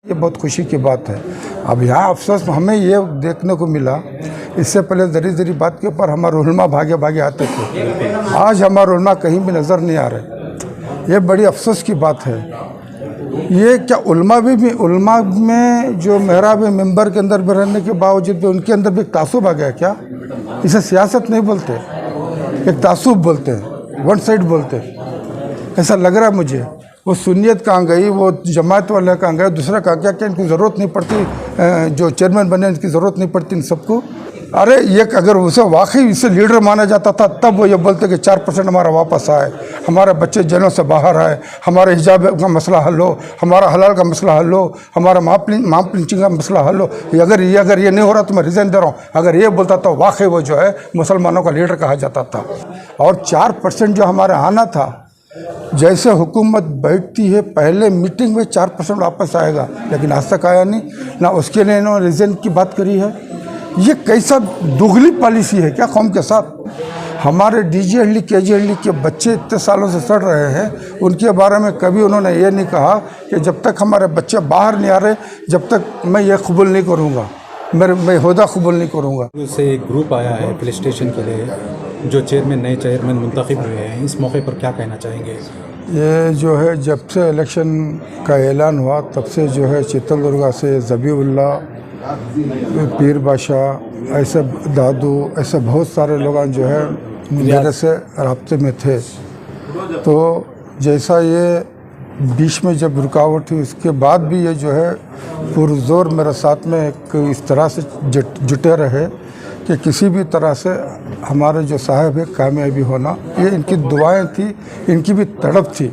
ये बहुत खुशी की बात है। अब यहाँ अफसोस हमें ये देखने को मिला, इससे पहले जरी जरी बात के ऊपर हमारे उलमा भागे भागे आते थे, आज हमारे उलमा कहीं भी नज़र नहीं आ रहे। ये बड़ी अफसोस की बात है। ये क्या उलमा में जो मेहराब मेंबर के अंदर भी रहने के बावजूद भी उनके अंदर भी एक तासुब आ गया क्या? इसे सियासत नहीं बोलते, एक तासुब बोलते हैं, वन साइड बोलते हैं। ऐसा लग रहा है मुझे। वो सुन्नियत कहाँ गई, वो जमात वाले कहाँ गए, दूसरा कहाँ क्या क्या इनको ज़रूरत नहीं पड़ती, जो चेयरमैन बने इनकी ज़रूरत नहीं पड़ती इन सबको। अरे ये अगर उसे वाकई इसे लीडर माना जाता था तब वो ये बोलते कि 4% हमारा वापस आए, हमारे बच्चे जेलों से बाहर आए, हमारे हिजाब का मसला हल हो, हमारा हलाल का मसला हल हो, हमारा माप लिंचिंग का मसला हल हो। अगर ये नहीं हो रहा तो मैं रिज़ाइन दे रहा हूँ, अगर ये बोलता तो वाकई वो जो है मुसलमानों का लीडर कहा जाता था। और 4% जो हमारे आना था, जैसे हुकूमत बैठती है पहले मीटिंग में 4% वापस आएगा, लेकिन आज तक आया नहीं ना। उसके लिए इन्होंने रिज़ाइन की बात करी है। ये कैसा दुगली पॉलिसी है क्या कौम के साथ? हमारे डीजी हल्ली केजी हल्ली के बच्चे इतने सालों से सड़ रहे हैं, उनके बारे में कभी उन्होंने ये नहीं कहा कि जब तक हमारे बच्चे बाहर नहीं आ रहे जब तक मैं ये कबूल नहीं करूँगा, मैं होदा कबूल नहीं करूँगा। से एक ग्रुप आया है पुलिस स्टेशन के लिए, जो नए चेयरमैन मुंतखब हुए हैं, इस मौके पर क्या कहना चाहेंगे? ये जो है जब से इलेक्शन का ऐलान हुआ तब से जो है चित्तलदुर्गा से ज़बीउल्ला, पीर बादशाह, ऐसे दादू, ऐसे बहुत सारे लोग जो है मेरे से राब्ते में थे। तो जैसा ये बीच में जब रुकावट थी उसके बाद भी ये जो है पुरजोर मेरे साथ में इस तरह से जुटे रहे कि किसी भी तरह से हमारे जो साहब है कामयाबी होना, ये इनकी दुआएं थी, इनकी भी तड़प थी।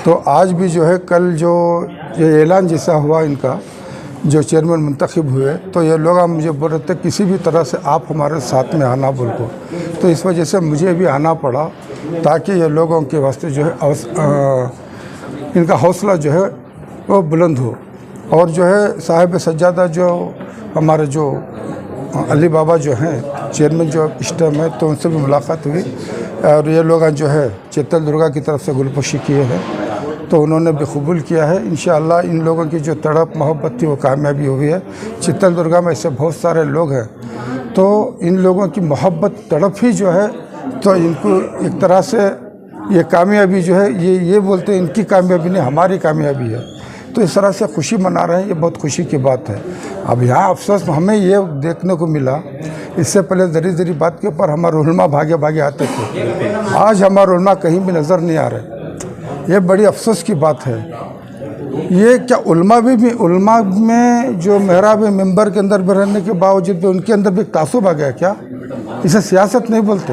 तो आज भी जो है कल जो ये ऐलान जैसा हुआ इनका, जो चेयरमैन मुंतखब हुए, तो ये लोग मुझे बोल रहे थे किसी भी तरह से आप हमारे साथ में आना बोल को। तो इस वजह से मुझे भी आना पड़ा ताकि ये लोगों के वास्ते जो है इनका हौसला जो है वो बुलंद हो। और जो है साहिब सज्जादा जो हमारे जो अली बाबा जो हैं चेयरमैन जो इस टाइम है, तो उनसे भी मुलाकात हुई और ये लोग जो है चित्तलदुर्गा की तरफ से गुलपोशी किए हैं, तो उन्होंने भी कबूल किया है। इंशाअल्लाह इन लोगों की जो तड़प मोहब्बत थी वो कामयाबी हुई है। चित्तलदुर्गा में ऐसे बहुत सारे लोग हैं, तो इन लोगों की मोहब्बत तड़प ही जो है, तो इनको एक तरह से ये कामयाबी जो है ये बोलते हैं इनकी कामयाबी नहीं हमारी कामयाबी है। तो इस तरह से खुशी मना रहे हैं, ये बहुत खुशी की बात है। अब यहाँ अफसोस हमें ये देखने को मिला, इससे पहले जरी जरी बात के ऊपर हमारे उलमा भागे भागे आते थे, आज हमारे उलमा कहीं भी नज़र नहीं आ रहे। ये बड़ी अफसोस की बात है। ये क्या उलमा में जो मेहराब मेंबर के अंदर भी रहने के बावजूद भी उनके अंदर भी एक तासुब आ गया क्या? इसे सियासत नहीं बोलते,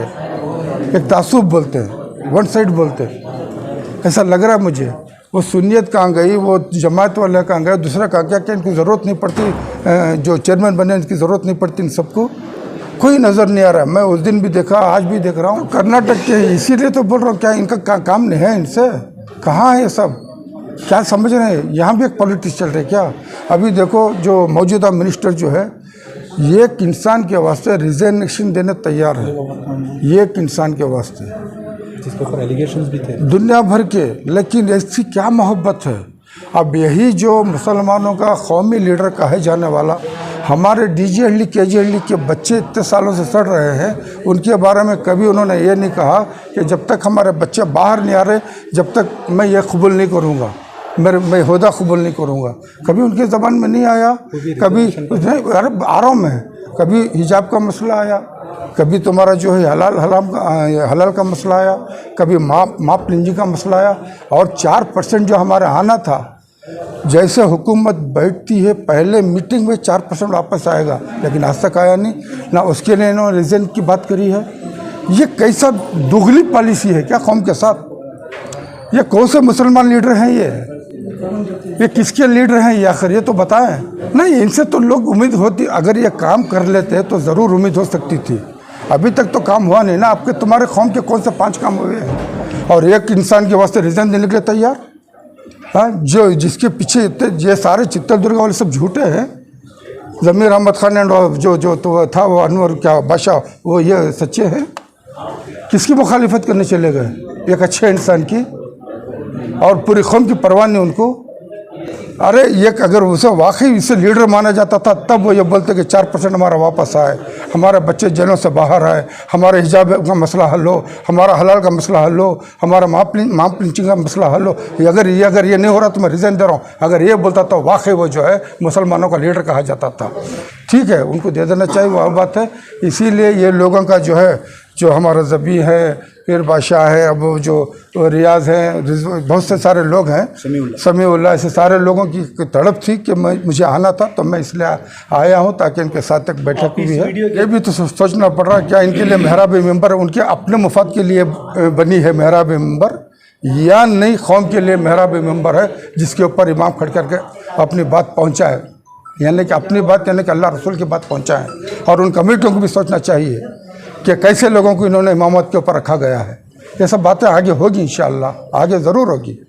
एक तासुब बोलते हैं, वन साइड बोलते हैं। ऐसा लग रहा है मुझे। वो सुन्नियत कहाँ गई, वो जमात वाले कहाँ गए, दूसरा कहाँ क्या क्या इनको ज़रूरत नहीं पड़ती, जो चेयरमैन बने इनकी ज़रूरत नहीं पड़ती इन सबको, कोई नज़र नहीं आ रहा। मैं उस दिन भी देखा, आज भी देख रहा हूँ। कर्नाटक के इसीलिए तो बोल रहा हूँ, क्या इनका काम नहीं है इनसे? कहाँ है ये सब? क्या समझ रहे हैं? यहाँ भी एक पॉलिटिक्स चल रही है क्या? अभी देखो जो मौजूदा मिनिस्टर जो है, ये एक इंसान के वास्ते रिजाइनेशन देने तैयार है, ये एक इंसान के वास्ते, जिसके ऊपर एलिगेशंस भी थे दुनिया भर के। लेकिन ऐसी क्या मोहब्बत है? अब यही जो मुसलमानों का कौमी लीडर कहे जाने वाला, हमारे डीजी हल्ली केजी हल्ली के बच्चे इतने सालों से सड़ रहे हैं, उनके बारे में कभी उन्होंने ये नहीं कहा कि जब तक हमारे बच्चे बाहर नहीं आ रहे जब तक मैं ये कबूल नहीं करूँगा, मैं होदा कबूल नहीं करूँगा। कभी उनके ज़बान में नहीं आया, कभी नहीं। अरे आ रहा हूँ मैं, कभी हिजाब का मसला आया, कभी तुम्हारा जो है हलाल का मसला आया, कभी माप लिंचिंग का मसला आया। और 4% जो हमारे आना था, जैसे हुकूमत बैठती है पहले मीटिंग में 4% वापस आएगा, लेकिन आज तक आया नहीं ना। उसके लिए इन्होंने रिज़ाइन की बात करी है। ये कैसा दुगली पॉलिसी है क्या कौम के साथ? ये कौन से मुसलमान लीडर हैं? ये किसके लीडर हैं ये आखिर? ये तो बताएं। नहीं, इनसे तो लोग उम्मीद होती, अगर ये काम कर लेते तो ज़रूर उम्मीद हो सकती थी। अभी तक तो काम हुआ नहीं ना। आपके तुम्हारे कौम के कौन से 5 काम हुए हैं? और एक इंसान के वास्ते रिज़ाइन देने के लिए तैयार? हाँ, जो जिसके पीछे ये सारे चित्तलदुर्गा वाले सब झूठे हैं। ज़मीर अहमद खान एंड जो तो था वो अनवर क्या बादशाह, वो ये सच्चे हैं। किसकी मुखालिफत करने चले गए? एक अच्छे इंसान की, और पूरी कौम की परवाह नहीं उनको। अरे ये अगर उसे वाकई इसे लीडर माना जाता था तब वो ये बोलते कि 4% हमारा वापस आए, हमारे बच्चे जेलों से बाहर आए, हमारे हिजाब का मसला हल हो, हमारा हलाल का मसला हल हो, हमारा माप लिंचिंग का मसला हल हो। अगर ये नहीं हो रहा तो मैं रिज़ाइन दे रहा हूँ, अगर ये बोलता तो वाकई वो जो है मुसलमानों का लीडर कहा जाता था। ठीक है, उनको दे देना चाहिए, वो बात है। इसीलिए ये लोगों का जो है, जो हमारा ज़बी है, पीर बादशाह है, अब वो जो रियाज हैं, बहुत से सारे लोग हैं, समीउल्लाह, ऐसे सारे लोगों की तड़प थी कि मुझे आना था, तो मैं इसलिए आया हूँ ताकि इनके साथ एक बैठक भी है। ये भी तो सोचना पड़ रहा है क्या इनके लिए मेहराब मेंबर उनके अपने मुफाद के लिए बनी है मेहराब मेंबर, या नई कौम के लिए मेहराब मेंबर है जिसके ऊपर इमाम खड़ करके अपनी बात पहुँचाए, यानी कि अपनी बात यानी कि अल्लाह रसूल की बात पहुँचाएँ। और उन कमेटियों को भी सोचना चाहिए कि कैसे लोगों को इन्होंने इमामत के ऊपर रखा गया है। ये सब बातें आगे होगी इंशाअल्लाह, आगे ज़रूर होगी।